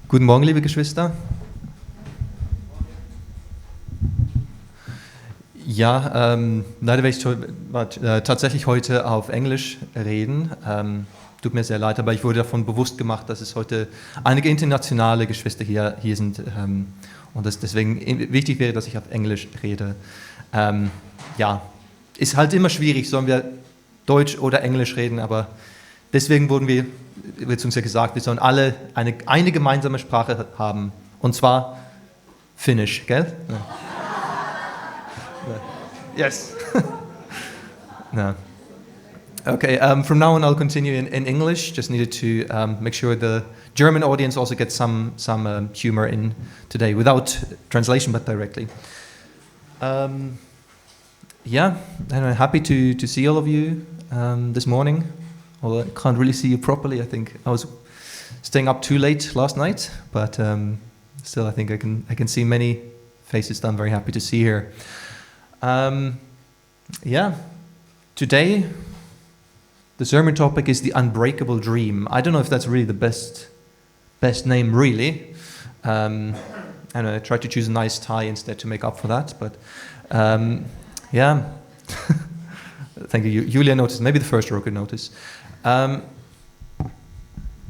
Guten Morgen, liebe Geschwister. Ja, leider werde ich tatsächlich heute auf Englisch reden. Tut mir sehr leid, aber ich wurde davon bewusst gemacht, dass es heute einige internationale Geschwister hier sind und es deswegen wichtig wäre, dass ich auf Englisch rede. Ja, ist halt immer schwierig, sollen wir Deutsch oder Englisch reden, aber deswegen wird uns ja gesagt, wir sollen alle eine gemeinsame Sprache haben, und zwar Finnisch, gell? Ja. Yes. No. Okay, from now on I'll continue in English. Just needed to make sure the German audience also gets some humor in today, without translation but directly. Yeah, and I'm happy to see all of you this morning. Although I can't really see you properly. I think I was staying up too late last night, but still I think I can see many faces that I'm very happy to see here. Yeah, today the sermon topic is the Unbreakable Dream. I don't know if that's really the best name really. And I tried to choose a nice tie instead to make up for that, but yeah. Thank you. Julia noticed. Maybe the first row could notice.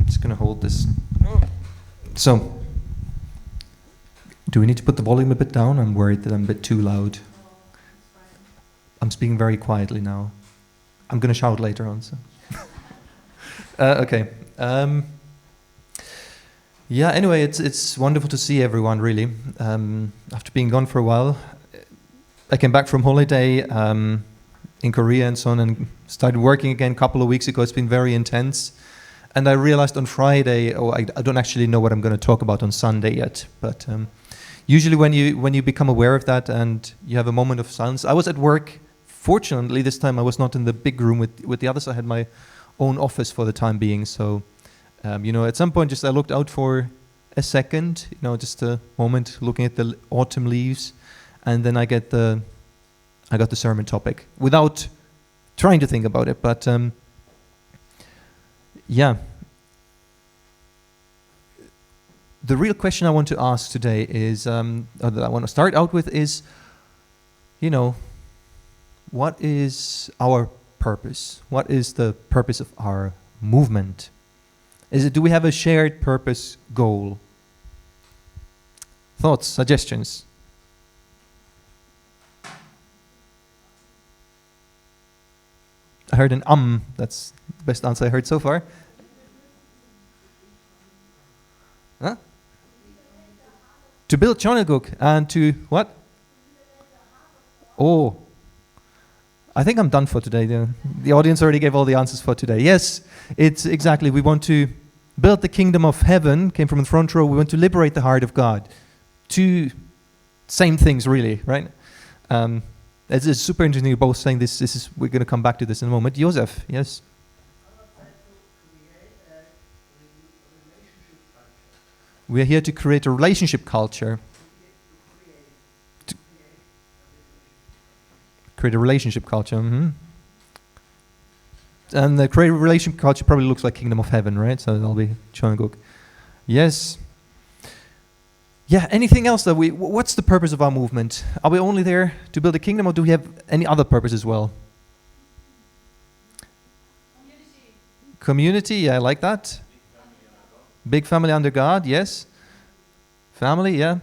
Just going to hold this. So, do we need to put the volume a bit down? I'm worried that I'm a bit too loud. I'm speaking very quietly now. I'm going to shout later on. So. Okay. Yeah. Anyway, it's wonderful to see everyone. Really, after being gone for a while, I came back from holiday. In Korea and so on, and started working again a couple of weeks ago. It's been very intense, and I realized on Friday, I don't actually know what I'm going to talk about on Sunday yet, but usually when you become aware of that and you have a moment of silence. I was at work. Fortunately, this time I was not in the big room with the others. I had my own office for the time being, so at some point just I looked out for a second, just a moment looking at the autumn leaves, and then I got the sermon topic without trying to think about it, but yeah. The real question I want to ask today is, that I want to start out with is, what is our purpose? What is the purpose of our movement? Do we have a shared purpose goal? Thoughts, suggestions? I heard an that's the best answer I heard so far. Huh? To build Chonaguk and to what? Oh, I think I'm done for today. The audience already gave all the answers for today. Yes, it's exactly. We want to build the kingdom of heaven, came from the front row. We want to liberate the heart of God. Two same things really, right? It's super interesting. You're both saying this. We're going to come back to this in a moment. Josef, yes. We are here to create a relationship culture. To create a relationship culture. Mm-hmm. And the create a relationship culture probably looks like Kingdom of Heaven, right? So that'll be Chonaguk. Yes. Yeah, anything else what's the purpose of our movement? Are we only there to build a kingdom, or do we have any other purpose as well? Community, yeah, I like that. Big family under God, yes. Family, yeah.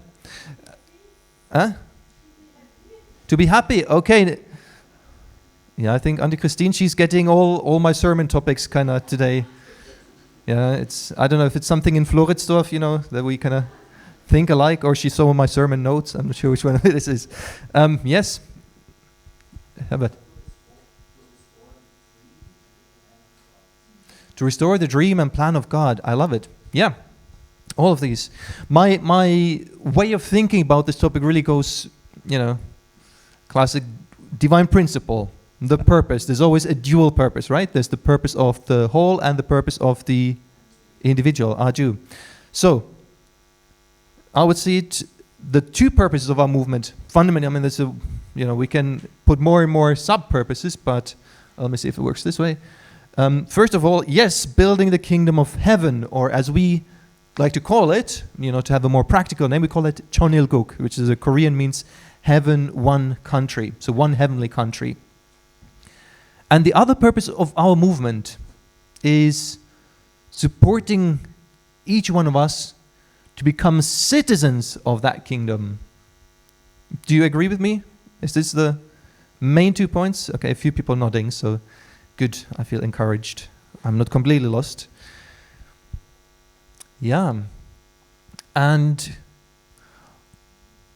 Huh? To be happy, okay. Yeah, I think Auntie Christine, she's getting all my sermon topics kind of today. Yeah, I don't know if it's something in Floridsdorf, that we kind of think alike, or she saw my sermon notes. I'm not sure which one this is. Yes. Herbert. To restore the dream and plan of God. I love it. Yeah. All of these. My way of thinking about this topic really goes, classic divine principle. The purpose. There's always a dual purpose, right? There's the purpose of the whole and the purpose of the individual. Aju. So, I would see the two purposes of our movement. Fundamentally, there's we can put more and more sub-purposes, but let me see if it works this way. First of all, yes, building the kingdom of heaven, or as we like to call it, to have a more practical name, we call it Chonilguk, which is a Korean means heaven, one country, so one heavenly country. And the other purpose of our movement is supporting each one of us to become citizens of that kingdom. Do you agree with me? Is this the main 2 points? Okay, a few people nodding, so good, I feel encouraged. I'm not completely lost. Yeah. And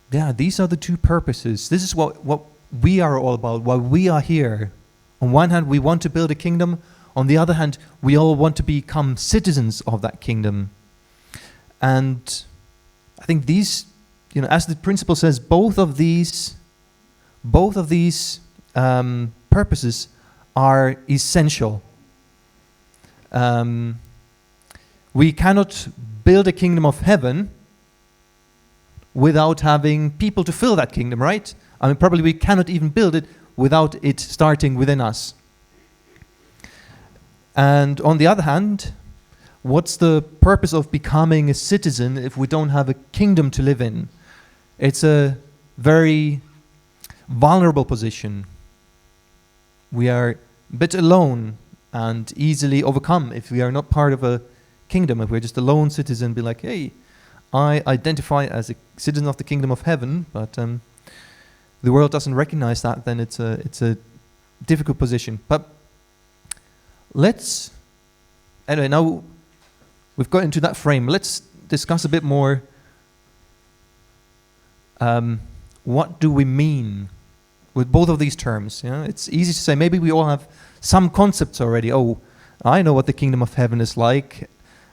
these are the 2 purposes. This is what we are all about, why we are here. On one hand, we want to build a kingdom. On the other hand, we all want to become citizens of that kingdom. And I think these, as the principle says, both of these purposes are essential. We cannot build a kingdom of heaven without having people to fill that kingdom, right? I mean, probably we cannot even build it without it starting within us. And on the other hand, what's the purpose of becoming a citizen if we don't have a kingdom to live in? It's a very vulnerable position. We are a bit alone and easily overcome if we are not part of a kingdom. If we're just a lone citizen, be like, hey, I identify as a citizen of the kingdom of heaven, but the world doesn't recognize that, then it's a difficult position. But anyway, now we've got into that frame. Let's discuss a bit more. What do we mean with both of these terms? It's easy to say, maybe we all have some concepts already. Oh, I know what the kingdom of heaven is like.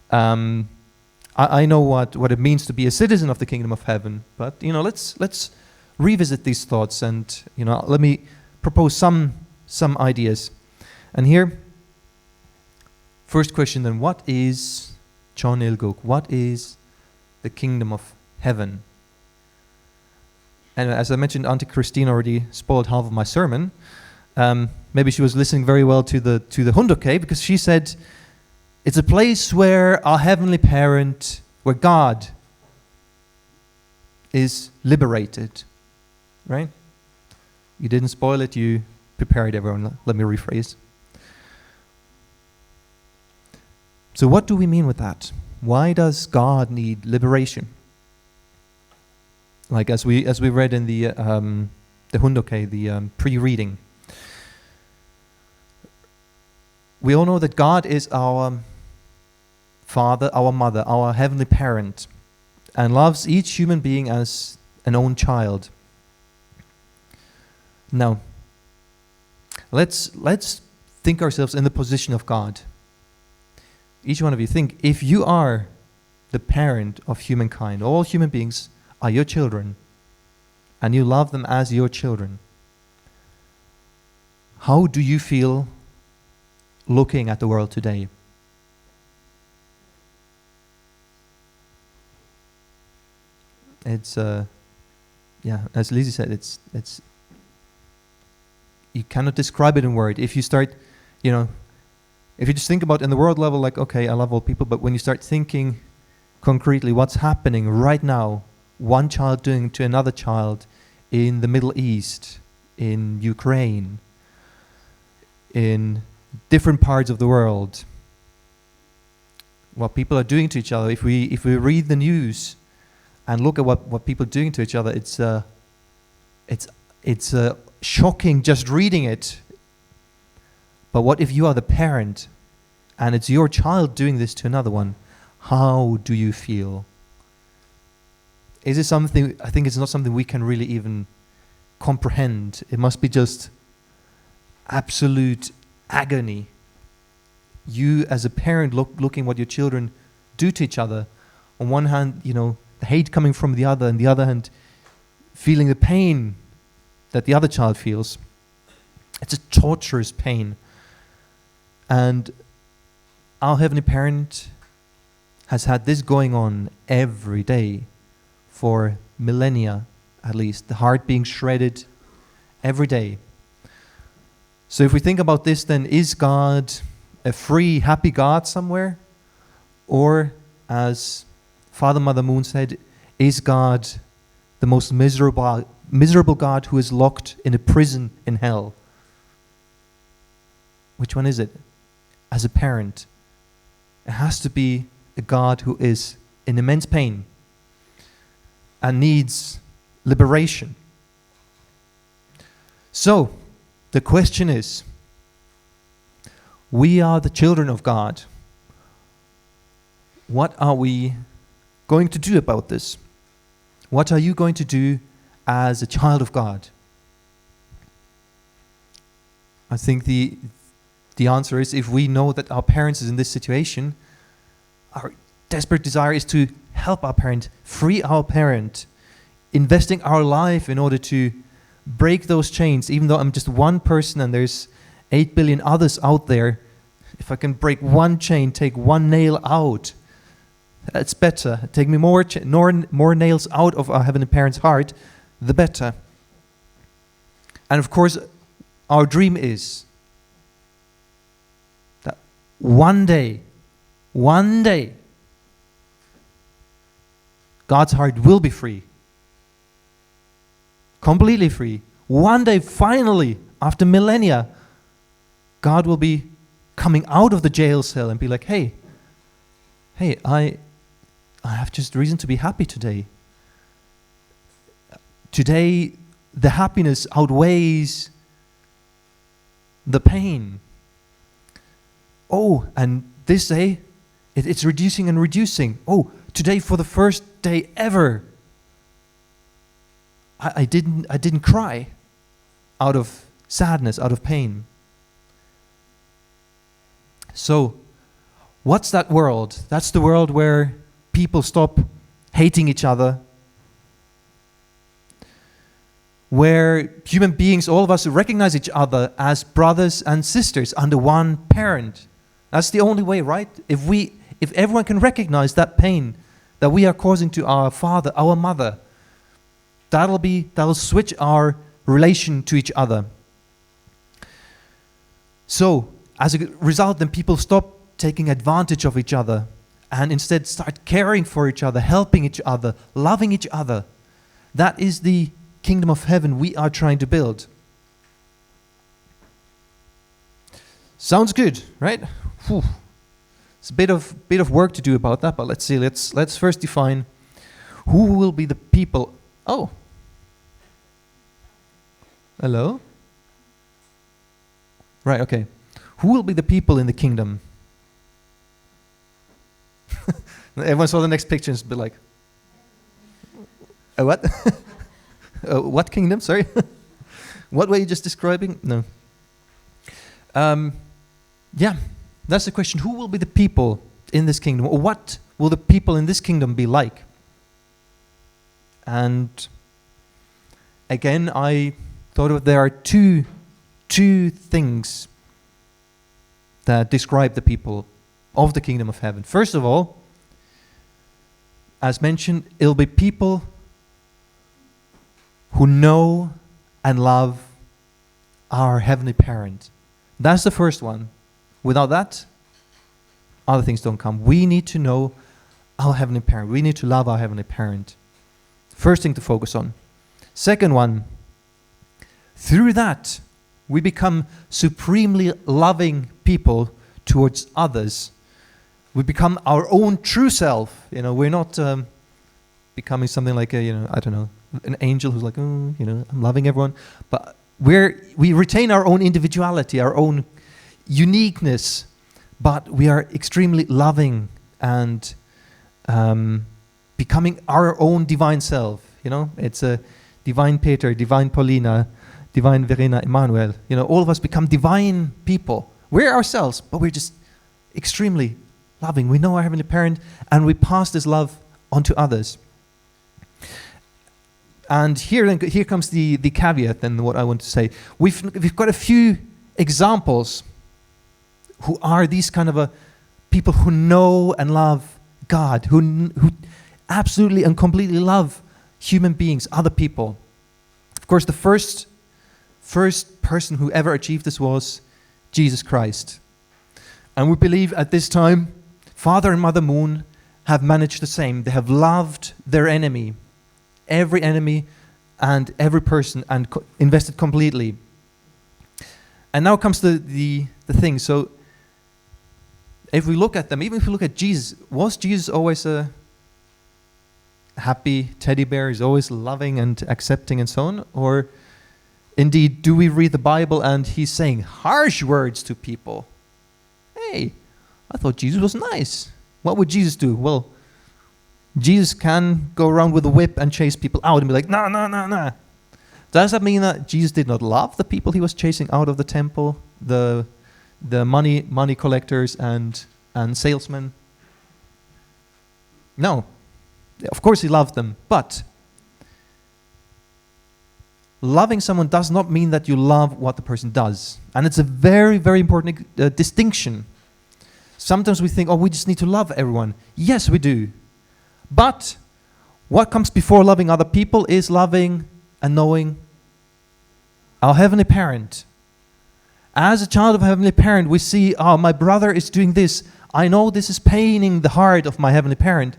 I know what it means to be a citizen of the kingdom of heaven. But let's revisit these thoughts, and let me propose some ideas. And here, first question then: what is Chonilguk? What is the kingdom of heaven? And as I mentioned, Auntie Christine already spoiled half of my sermon. Maybe she was listening very well to the Hundoke, because she said it's a place where our heavenly parent, where God is liberated, right? You didn't spoil it, you prepared everyone. Let me rephrase. So what do we mean with that? Why does God need liberation? Like as we read in the Hundoke, the pre-reading. We all know that God is our Father, our Mother, our heavenly parent, and loves each human being as an own child. Now, let's think ourselves in the position of God. Each one of you, think, if you are the parent of humankind, all human beings are your children, and you love them as your children, how do you feel looking at the world today? It's as Lizzie said, it's you cannot describe it in word. If you start, if you just think about in the world level, like, okay, I love all people, but when you start thinking concretely what's happening right now, one child doing to another child in the Middle East, in Ukraine, in different parts of the world, what people are doing to each other. If we read the news and look at what people are doing to each other, it's shocking just reading it. But what if you are the parent and it's your child doing this to another one? How do you feel? Is it something? I think it's not something we can really even comprehend. It must be just absolute agony. You as a parent looking what your children do to each other. On one hand, the hate coming from the other, and the other hand, feeling the pain that the other child feels. It's a torturous pain. And our Heavenly Parent has had this going on every day for millennia, at least. The heart being shredded every day. So if we think about this, then is God a free, happy God somewhere? Or, as Father, Mother Moon said, is God the most miserable God who is locked in a prison in hell? Which one is it? As a parent, it has to be a God who is in immense pain and needs liberation. So, the question is, we are the children of God. What are we going to do about this? What are you going to do as a child of God? I think the answer is, if we know that our parents is in this situation, our desperate desire is to help our parent, free our parent, investing our life in order to break those chains. Even though I'm just one person and there's 8 billion others out there, if I can break one chain, take one nail out, that's better. Take me more nails out of our Heavenly Parent's heart, the better. And of course, our dream is that one day, God's heart will be free. Completely free. One day, finally, after millennia, God will be coming out of the jail cell and be like, hey, I have just reason to be happy today. Today, the happiness outweighs the pain. Oh, and this day, it's reducing and reducing. Oh, today, for the first day ever, I didn't cry out of sadness, out of pain. So, what's that world? That's the world where people stop hating each other, where human beings, all of us, recognize each other as brothers and sisters under one parent. That's the only way, right? If everyone can recognize that pain that we are causing to our father, our mother, that'll switch our relation to each other. So, as a result, then people stop taking advantage of each other and instead start caring for each other, helping each other, loving each other. That is the kingdom of heaven we are trying to build. Sounds good, right? Whew. It's a bit of work to do about that, but let's see. Let's first define who will be the people. Oh. Hello? Right, okay. Who will be the people in the kingdom? Everyone saw the next picture and be like, what? What kingdom? Sorry. What were you just describing? No. Yeah, that's the question. Who will be the people in this kingdom? Or what will the people in this kingdom be like? And again, I thought there are two things that describe the people of the kingdom of heaven. First of all, as mentioned, it'll be people who know and love our heavenly parent. That's the first one. Without that, other things don't come. We need to know our heavenly parent. We need to love our heavenly parent. First thing to focus on. Second one, through that, we become supremely loving people towards others. We become our own true self. We're not becoming something like an angel who's like, I'm loving everyone. But we retain our own individuality, our own uniqueness, but we are extremely loving and becoming our own divine self. It's a divine Peter, divine Paulina, divine Verena, Emmanuel. All of us become divine people. We're ourselves, but we're just extremely loving. We know our heavenly parent, and we pass this love on to others. And here comes the caveat, then, what I want to say. We've got a few examples who are these kind of people who know and love God, who absolutely and completely love human beings, other people. Of course, the first person who ever achieved this was Jesus Christ. And we believe at this time, Father and Mother Moon have managed the same. They have loved their enemy, every enemy and every person, and invested completely. And now comes the thing. So if we look at them, even if we look at Jesus, was Jesus always a happy teddy bear? He's always loving and accepting and so on? Or indeed, do we read the Bible and he's saying harsh words to people? Hey, I thought Jesus was nice. What would Jesus do? Well, Jesus can go around with a whip and chase people out and be like, no, no, no, no. Does that mean that Jesus did not love the people he was chasing out of the temple, the money collectors and salesmen? No. Of course he loved them, but loving someone does not mean that you love what the person does. And it's a very, very important distinction. Sometimes we think, oh, we just need to love everyone. Yes, we do. But what comes before loving other people is loving and knowing our Heavenly Parent. As a child of a Heavenly Parent, we see, oh, my brother is doing this. I know this is paining the heart of my Heavenly Parent.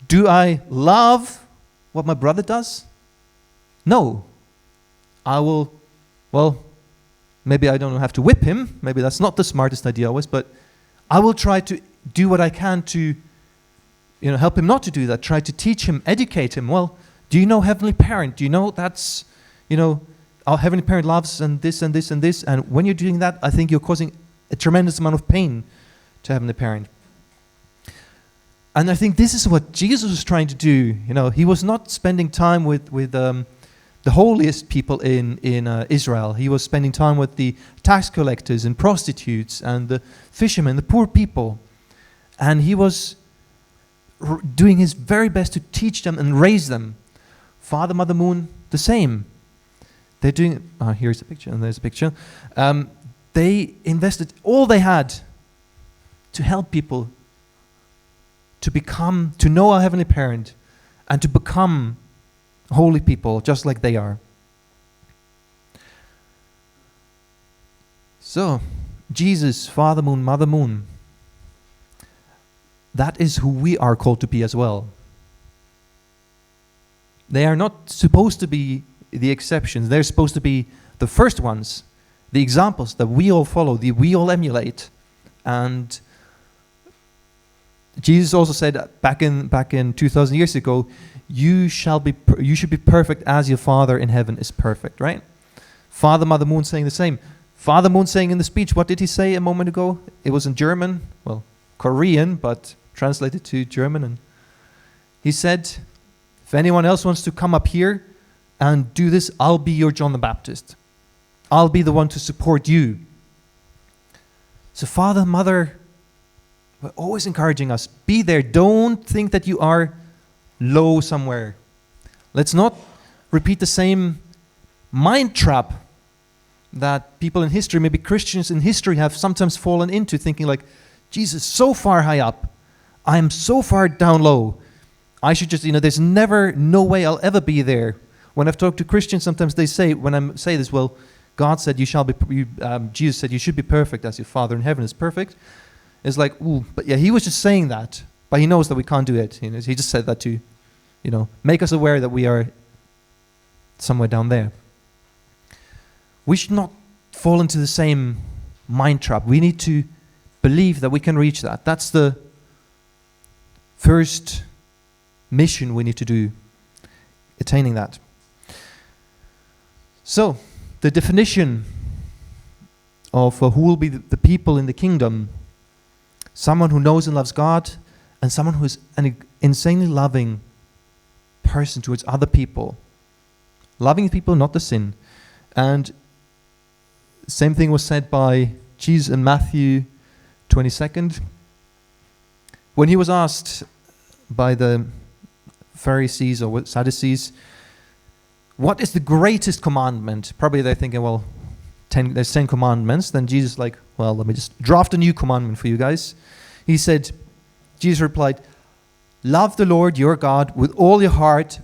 Do I love what my brother does? No. I will, well, maybe I don't have to whip him. Maybe that's not the smartest idea always, but I will try to do what I can to, help him not to do that. Try to teach him, educate him. Well, do you know Heavenly Parent? Do you know that's, our Heavenly Parent loves and this and this and this. And when you're doing that, I think you're causing a tremendous amount of pain to Heavenly Parent. And I think this is what Jesus was trying to do. He was not spending time with the holiest people in Israel. He was spending time with the tax collectors and prostitutes and the fishermen, the poor people. And he was doing his very best to teach them and raise them. Father, Mother, Moon, the same. They're doing, here's a picture and there's a picture. They invested all they had to help people to know our Heavenly Parent and to become holy people just like they are. So, Jesus, Father Moon, Mother Moon, that is who we are called to be as well. They are not supposed to be the exceptions. They're supposed to be the first ones, the examples that we all follow, that we all emulate. And Jesus also said back in 2,000 years ago, you should be perfect as your Father in heaven is perfect, right? Father, Mother Moon saying the same. Father Moon saying in the speech, what did he say a moment ago? It was in German, well, Korean, but translated to German. And he said, if anyone else wants to come up here and do this, I'll be your John the Baptist. I'll be the one to support you. So Father, Mother, we're always encouraging us, be there. Don't think that you are low somewhere. Let's not repeat the same mind trap that people in history, maybe Christians in history, have sometimes fallen into, thinking like, Jesus, so far high up. I am so far down low. I should just, there's no way I'll ever be there. When I've talked to Christians, sometimes they say, when I say this, well, God said Jesus said you should be perfect as your Father in heaven is perfect. It's like, ooh, but yeah, he was just saying that, but he knows that we can't do it. He just said that to, make us aware that we are somewhere down there. We should not fall into the same mind trap. We need to believe that we can reach that. That's the first mission we need to do, attaining that. So, the definition of who will be the people in the kingdom: someone who knows and loves God, and someone who is an insanely loving person towards other people. Loving people, not the sin. And same thing was said by Jesus in Matthew 22nd. When he was asked by the Pharisees or Sadducees, what is the greatest commandment? Probably they're thinking, well, there's 10 commandments. Then Jesus well, let me just draft a new commandment for you guys. Jesus replied, love the Lord your God with all your heart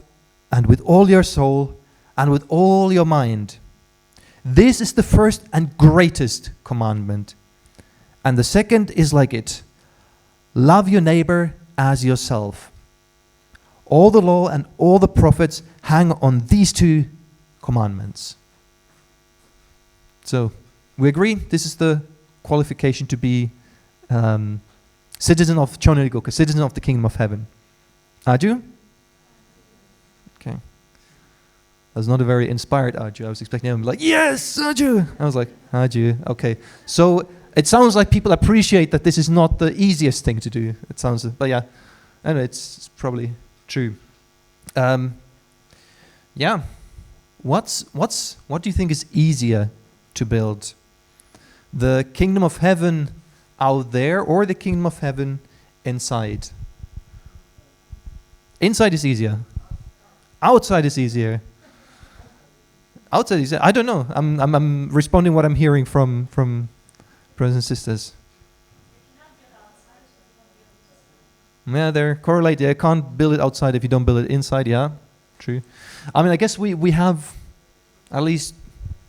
and with all your soul and with all your mind. This is the first and greatest commandment. And the second is like it. Love your neighbor as yourself. All the law and all the prophets hang on these two commandments. So, we agree this is the qualification to be citizen of citizen of the kingdom of heaven. Arju? Okay. That's not a very inspired Arju. I was expecting him to be like, yes, Arju! I was like, Arju, okay. So, it sounds like people appreciate that this is not the easiest thing to do. It sounds, but yeah, anyway, it's probably true. Yeah. What do you think is easier to build? The kingdom of heaven out there or the kingdom of heaven inside? Inside is easier. Outside is easier. Outside is, I don't know. I'm responding what I'm hearing from brothers and sisters. Yeah, they're correlated. I can't build it outside if you don't build it inside. Yeah, true. I mean, I guess we have at least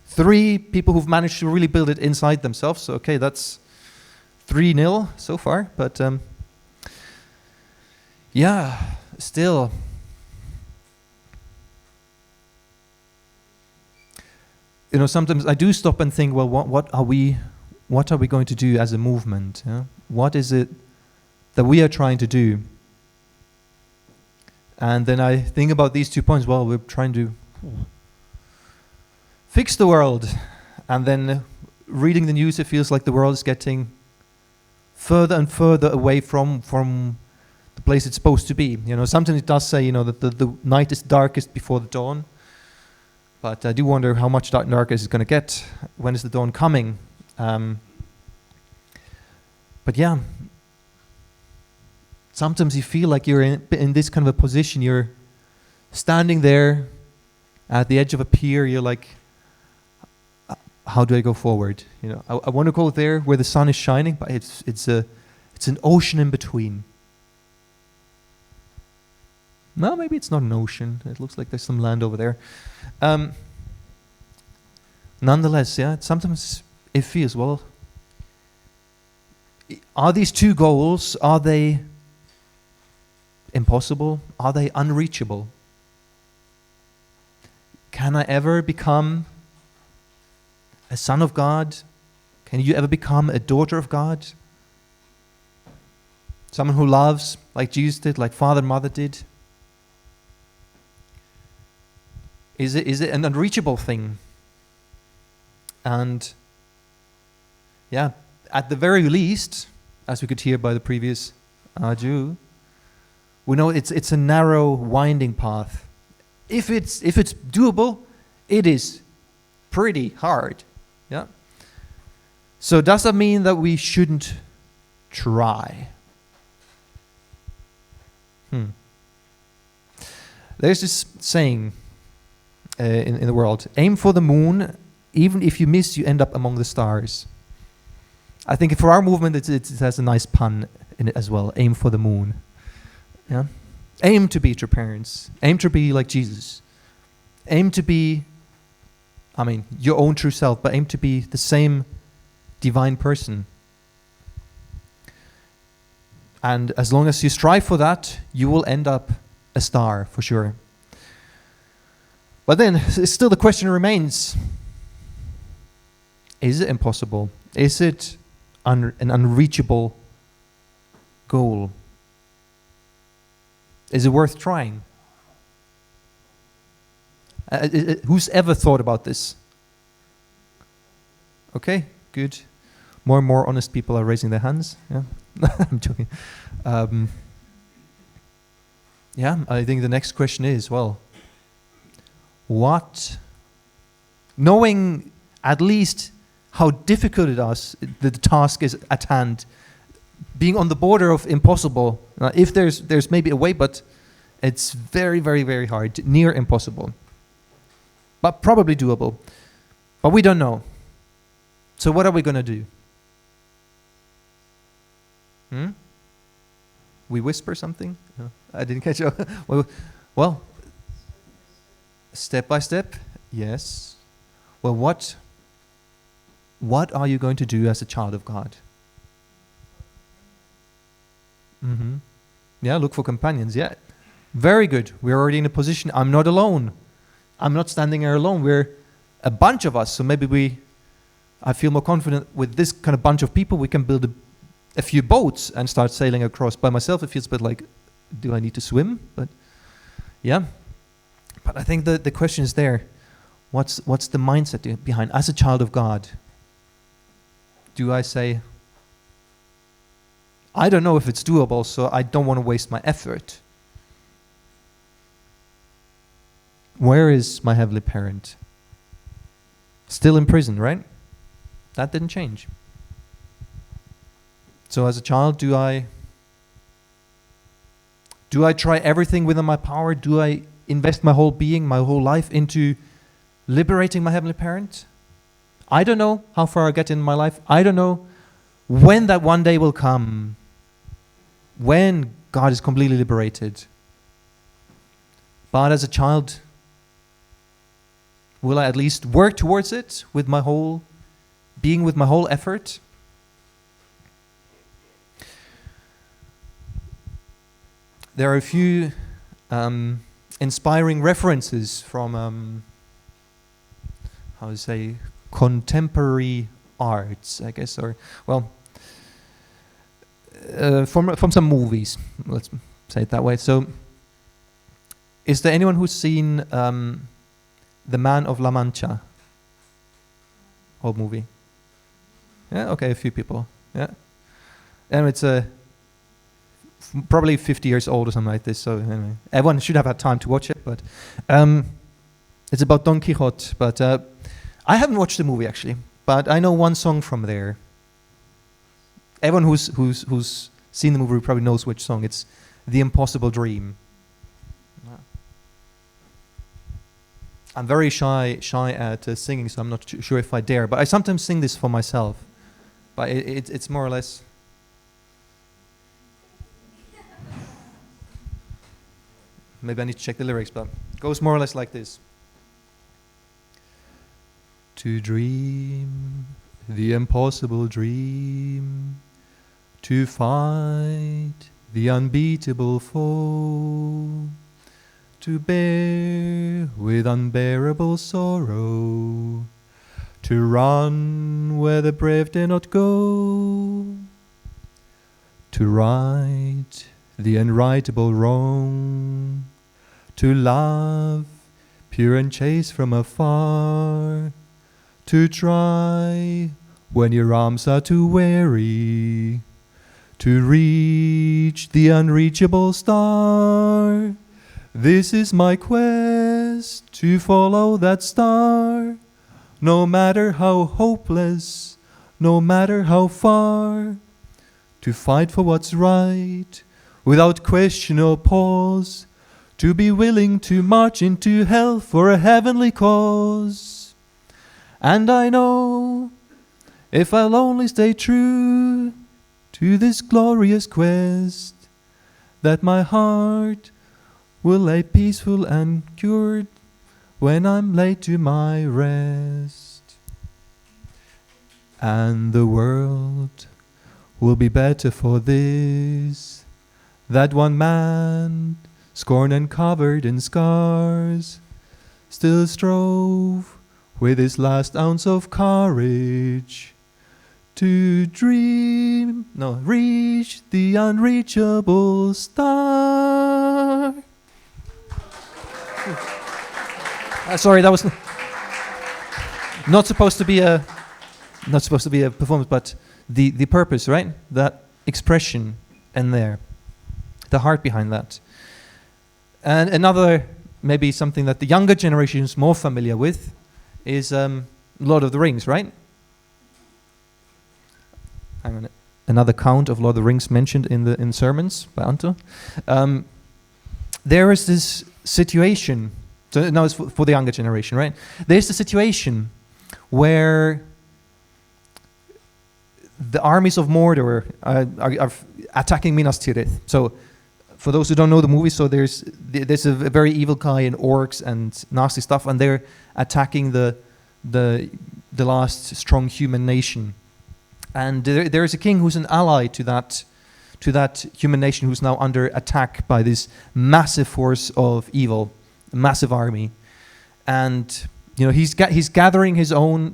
3 people who've managed to really build it inside themselves. So, okay, that's 3-0 so far. But, yeah, still. You know, sometimes I do stop and think, well, what are we going to do as a movement? Yeah? What is it that we are trying to do? And then I think about these 2 points. Well, we're trying to fix the world. And then reading the news, it feels like the world is getting further and further away from the place it's supposed to be. You know, sometimes it does say, you know, that the night is darkest before the dawn. But I do wonder how much darker is it going to get. When is the dawn coming? But yeah, sometimes you feel like you're in this kind of a position. You're standing there at the edge of a pier. You're like, how do I go forward? You know, I want to go there where the sun is shining, but it's an ocean in between. No, maybe it's not an ocean. It looks like there's some land over there. Nonetheless, yeah, sometimes it feels, well, are these 2 goals, are they impossible? Are they unreachable? Can I ever become a son of God? Can you ever become a daughter of God? Someone who loves like Jesus did, like father and mother did? Is it an unreachable thing? And yeah, at the very least, as we could hear by the previous Jew, we know it's a narrow, winding path. If it's doable, it is pretty hard. Yeah. So does that mean that we shouldn't try? There's this saying in the world: aim for the moon. Even if you miss, you end up among the stars. I think for our movement, it has a nice pun in it as well. Aim for the moon. Yeah. Aim to be your parents. Aim to be like Jesus. Aim to be, your own true self, but aim to be the same divine person. And as long as you strive for that, you will end up a star for sure. But then still the question remains: is it impossible? Is it an unreachable goal? Is it worth trying? Who's ever thought about this? Okay, good. More and more honest people are raising their hands. Yeah, I'm joking. Yeah, I think the next question is, well, knowing at least how difficult it is, the task is at hand, being on the border of impossible. If there's maybe a way, but it's very, very, very hard, near impossible. But probably doable. But we don't know. So what are we going to do? We whisper something? No, I didn't catch it. Well, step by step, yes. Well, what are you going to do as a child of God? Yeah, look for companions. Yeah, very good. We're already in a position. I'm not alone. I'm not standing here alone. We're a bunch of us. So maybe I feel more confident with this kind of bunch of people. We can build a few boats and start sailing across. By myself, it feels a bit like, do I need to swim? But yeah. But I think the question is there. What's the mindset behind? As a child of God, do I say, I don't know if it's doable, so I don't want to waste my effort? Where is my heavenly parent? Still in prison, right? That didn't change. So as a child, do I try everything within my power? Do I invest my whole being, my whole life into liberating my heavenly parent? I don't know how far I get in my life. I don't know when that one day will come, when God is completely liberated. But as a child, will I at least work towards it with my whole being, with my whole effort? There are a few inspiring references from, how to say, contemporary arts, I guess, or, well, from some movies, let's say it that way. So, is there anyone who's seen The Man of La Mancha? Old movie. Yeah, okay, a few people. Yeah. And it's probably 50 years old or something like this, so anyway. Everyone should have had time to watch it, but it's about Don Quixote, but I haven't watched the movie actually, but I know one song from there. Everyone who's seen the movie probably knows which song. It's The Impossible Dream. I'm very shy at singing, so I'm not sure if I dare, but I sometimes sing this for myself. But it's more or less... Maybe I need to check the lyrics, but it goes more or less like this. To dream the impossible dream, to fight the unbeatable foe, to bear with unbearable sorrow, to run where the brave dare not go, to right the unrightable wrong, to love pure and chaste from afar, to try when your arms are too weary, to reach the unreachable star. This is my quest, to follow that star, no matter how hopeless, no matter how far, to fight for what's right, without question or pause, to be willing to march into hell for a heavenly cause. And I know, if I'll only stay true to this glorious quest, that my heart will lay peaceful and cured when I'm laid to my rest. And the world will be better for this, that one man, scorned and covered in scars, still strove with his last ounce of courage to reach the unreachable star. Sorry, that was not supposed to be a performance, but the purpose, right? That expression in there, the heart behind that. And another, maybe something that the younger generation is more familiar with, is Lord of the Rings, right? Hang on, another count of Lord of the Rings mentioned in sermons by Anto. There is this situation. So now it's for the younger generation, right? There's the situation where the armies of Mordor are attacking Minas Tirith. So, for those who don't know the movie, so there's a very evil guy in orcs and nasty stuff, and they're attacking the last strong human nation. And there's a king who's an ally to that to that human nation who's now under attack by this massive force of evil, a massive army. And, he's gathering his own,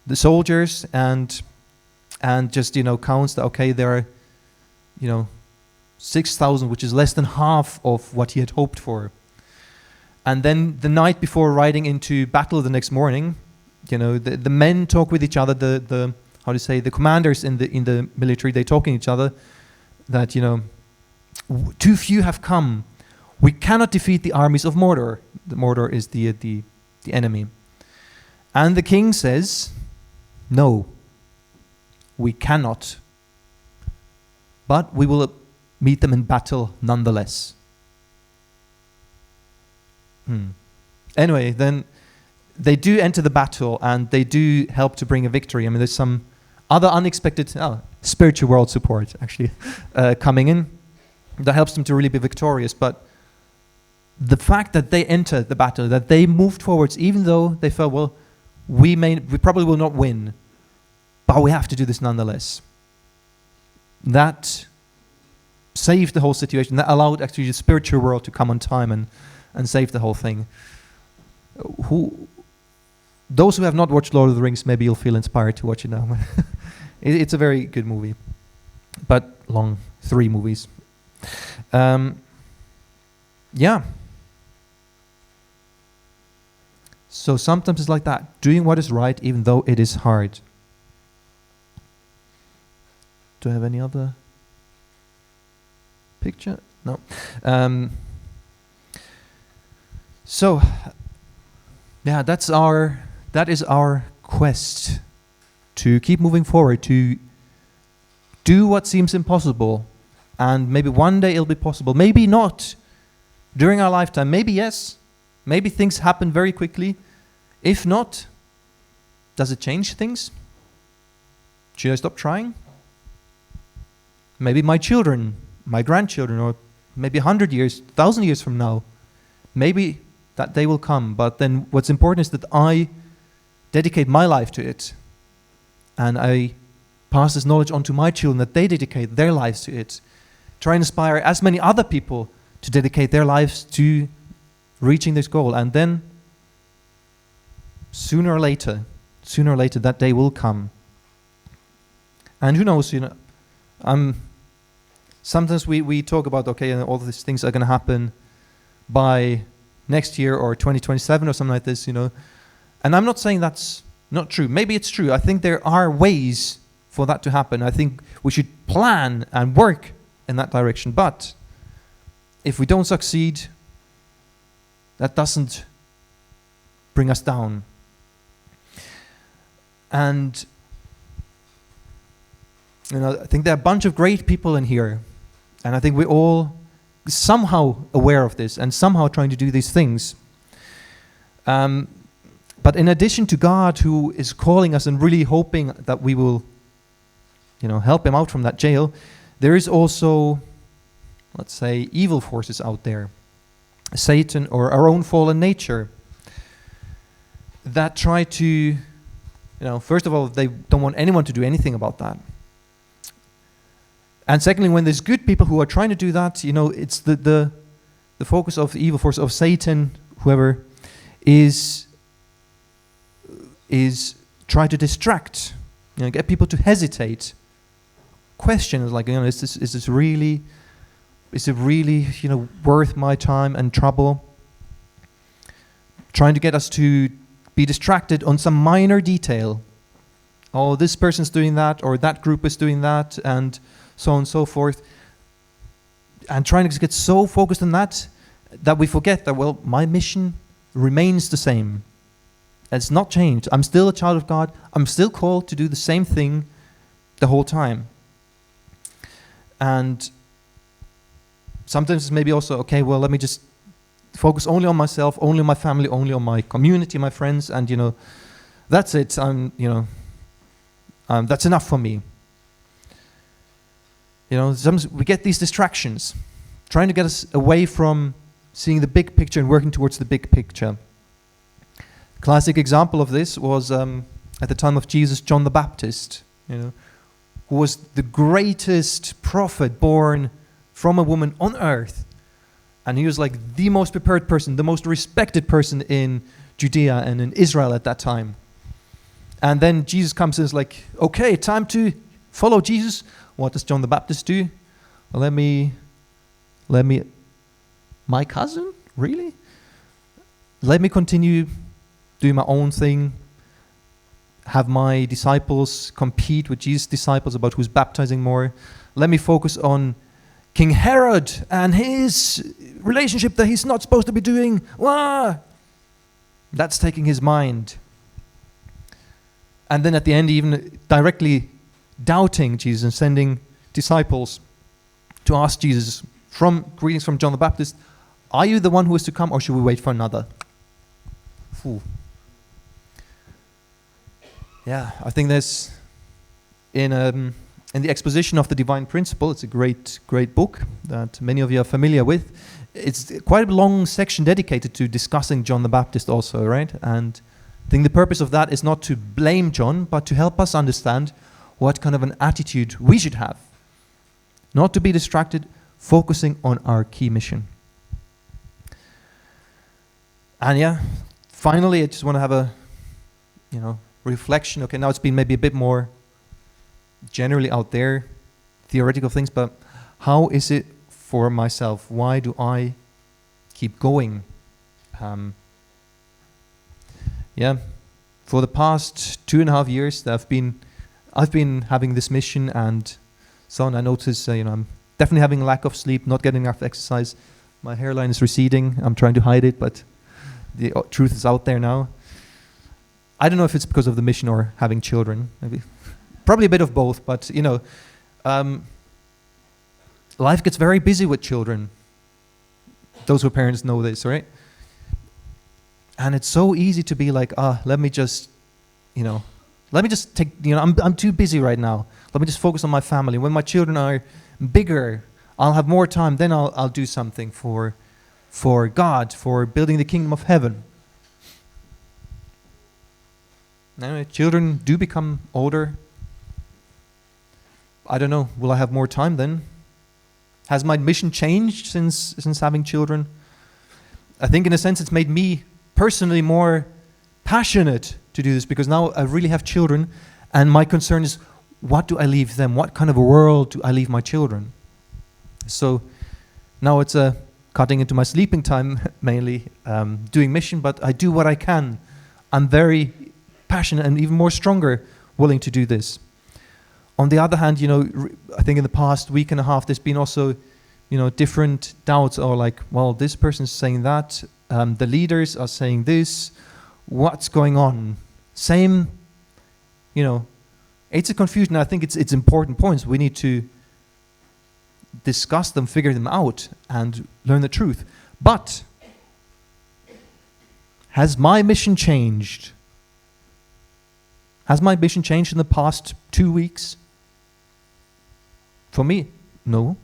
the soldiers and just, counts that, okay, there are, 6,000, which is less than half of what he had hoped for. And then the night before riding into battle the next morning, the men talk with each other, the commanders in the military, they talk in each other that, too few have come. We cannot defeat the armies of Mordor. The Mordor is the enemy. And the king says, no, we cannot. But we will meet them in battle nonetheless. Anyway, then they do enter the battle and they do help to bring a victory. I mean, there's some other unexpected spiritual world support actually coming in that helps them to really be victorious. But the fact that they entered the battle, that they moved forwards, even though they felt, well, we probably will not win, but we have to do this nonetheless. That saved the whole situation. That allowed actually the spiritual world to come on time and save the whole thing. Those who have not watched Lord of the Rings, maybe you'll feel inspired to watch it now. It's a very good movie, but long, 3 movies. Yeah. So sometimes it's like that, doing what is right even though it is hard. Do I have any other picture? No. So, yeah, that is our quest to keep moving forward, to do what seems impossible, and maybe one day it'll be possible, maybe not during our lifetime, maybe yes, maybe things happen very quickly. If not, does it change things? Should I stop trying? Maybe my children, my grandchildren, or maybe 100 years, 1,000 years from now, maybe that day will come. But then what's important is that I dedicate my life to it. And I pass this knowledge on to my children, that they dedicate their lives to it. Try and inspire as many other people to dedicate their lives to reaching this goal. And then sooner or later, that day will come. And who knows, sometimes we talk about, okay, all these things are going to happen by next year or 2027 or something like this, And I'm not saying that's not true. Maybe it's true. I think there are ways for that to happen. I think we should plan and work in that direction. But if we don't succeed, that doesn't bring us down. And I think there are a bunch of great people in here, and I think we're all somehow aware of this and somehow trying to do these things. But in addition to God, who is calling us and really hoping that we will, help him out from that jail, there is also, let's say, evil forces out there, Satan or our own fallen nature, that try to, first of all, they don't want anyone to do anything about that. And secondly, when there's good people who are trying to do that, it's the focus of the evil force of Satan, whoever, is try to distract, get people to hesitate, question, like, is it really worth my time and trouble? Trying to get us to be distracted on some minor detail. Oh, this person's doing that, or that group is doing that, and so on and so forth. And trying to get so focused on that we forget that, well, my mission remains the same. It's not changed. I'm still a child of God. I'm still called to do the same thing the whole time. And sometimes it's maybe also, okay, well, let me just focus only on myself, only on my family, only on my community, my friends, and, that's it. That's enough for me. Sometimes we get these distractions, trying to get us away from seeing the big picture and working towards the big picture. Classic example of this was at the time of Jesus, John the Baptist. who was the greatest prophet born from a woman on earth. And he was like the most prepared person, the most respected person in Judea and in Israel at that time. And then Jesus comes and is like, okay, time to follow Jesus. What does John the Baptist do? Well, let me, my cousin? Really? Let me continue doing my own thing, have my disciples compete with Jesus' disciples about who's baptizing more. Let me focus on King Herod and his relationship that he's not supposed to be doing. Wah! That's taking his mind. And then at the end, even directly doubting Jesus and sending disciples to ask Jesus, greetings from John the Baptist, are you the one who is to come, or should we wait for another? Ooh. Yeah, I think there's in the exposition of the divine principle, it's a great book that many of you are familiar with. It's quite a long section dedicated to discussing John the Baptist also, right? And I think the purpose of that is not to blame John, but to help us understand what kind of an attitude we should have. Not to be distracted, focusing on our key mission. And yeah, finally, I just want to have a, reflection. Okay, now it's been maybe a bit more generally out there, theoretical things, but how is it for myself? Why do I keep going? For the past 2.5 years, I've been having this mission, and so on. I notice, I'm definitely having a lack of sleep, not getting enough exercise. My hairline is receding. I'm trying to hide it, but the truth is out there now. I don't know if it's because of the mission or having children. Maybe, probably a bit of both. But life gets very busy with children. Those who are parents know this, right? And it's so easy to be like, let me just take, I'm too busy right now. Let me just focus on my family. When my children are bigger, I'll have more time. Then I'll do something for God, for building the kingdom of heaven. Now, children do become older. I don't know. Will I have more time then? Has my mission changed since having children? I think in a sense it's made me personally more passionate to do this, because now I really have children, and my concern is, what do I leave them? What kind of a world do I leave my children? So now it's cutting into my sleeping time mainly, doing mission, but I do what I can. I'm very passionate and even more stronger willing to do this. On the other hand, I think in the past week and a half, there's been also, different doubts, or like, well, this person's saying that, the leaders are saying this, what's going on? Same, it's a confusion. I think it's important points. We need to discuss them, figure them out, and learn the truth. But has my mission changed? Has my mission changed in the past 2 weeks? For me, no.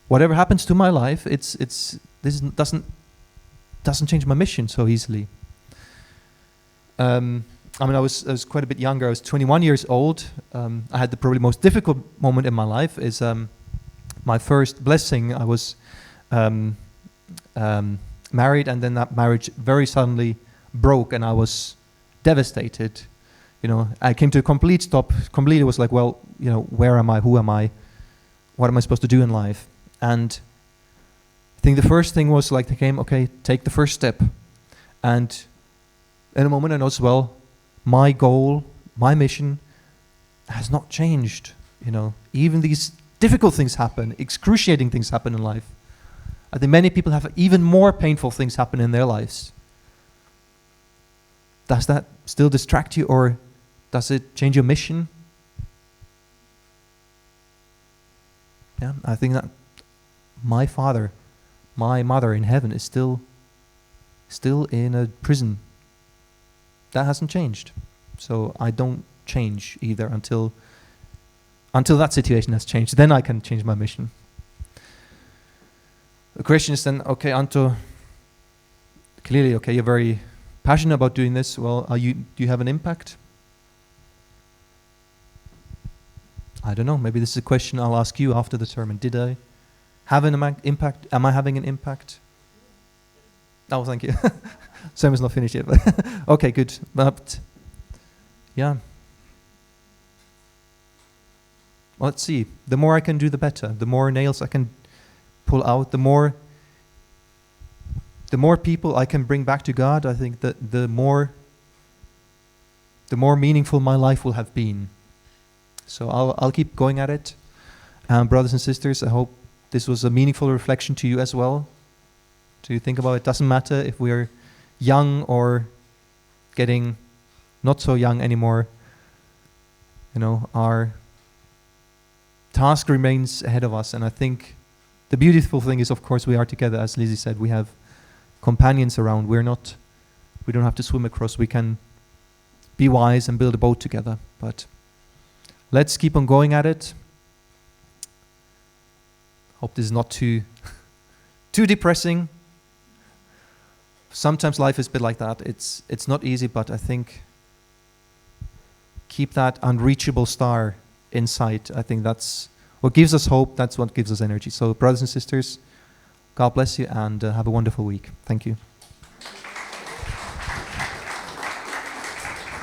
Whatever happens to my life, this doesn't change my mission so easily. I was quite a bit younger. I was 21 years old. I had the probably most difficult moment in my life is my first blessing. I was married, and then that marriage very suddenly broke, and I was devastated. I came to a complete stop. Completely was like, well, where am I? Who am I? What am I supposed to do in life? And I think the first thing was like, okay, take the first step. And in a moment I noticed, well, my goal, my mission has not changed. Even these difficult things happen, excruciating things happen in life. I think many people have even more painful things happen in their lives. Does that still distract you, or does it change your mission? Yeah, I think that my mother in heaven is still in a prison. That hasn't changed. So I don't change either until that situation has changed. Then I can change my mission. The question is then, okay, Anto, clearly, okay, you're very passionate about doing this. Well, do you have an impact? I don't know, maybe this is a question I'll ask you after the sermon. Did I have an impact? Am I having an impact? Oh, thank you. Sermon's not finished yet. But okay, good. But yeah. Well, let's see. The more I can do, the better. The more nails I can pull out, the more people I can bring back to God, I think that the more meaningful my life will have been. So I'll keep going at it. Brothers and sisters, I hope this was a meaningful reflection to you as well. To think about it. Doesn't matter if we're young or getting not so young anymore. You know, our task remains ahead of us, and I think the beautiful thing is, of course, we are together. As Lizzie said, we have companions around. We don't have to swim across. We can be wise and build a boat together. But let's keep on going at it. Hope this is not too depressing. Sometimes life is a bit like that. It's not easy, but I think keep that unreachable star in sight. I think that's what gives us hope. That's what gives us energy. So brothers and sisters, God bless you, and have a wonderful week. Thank you.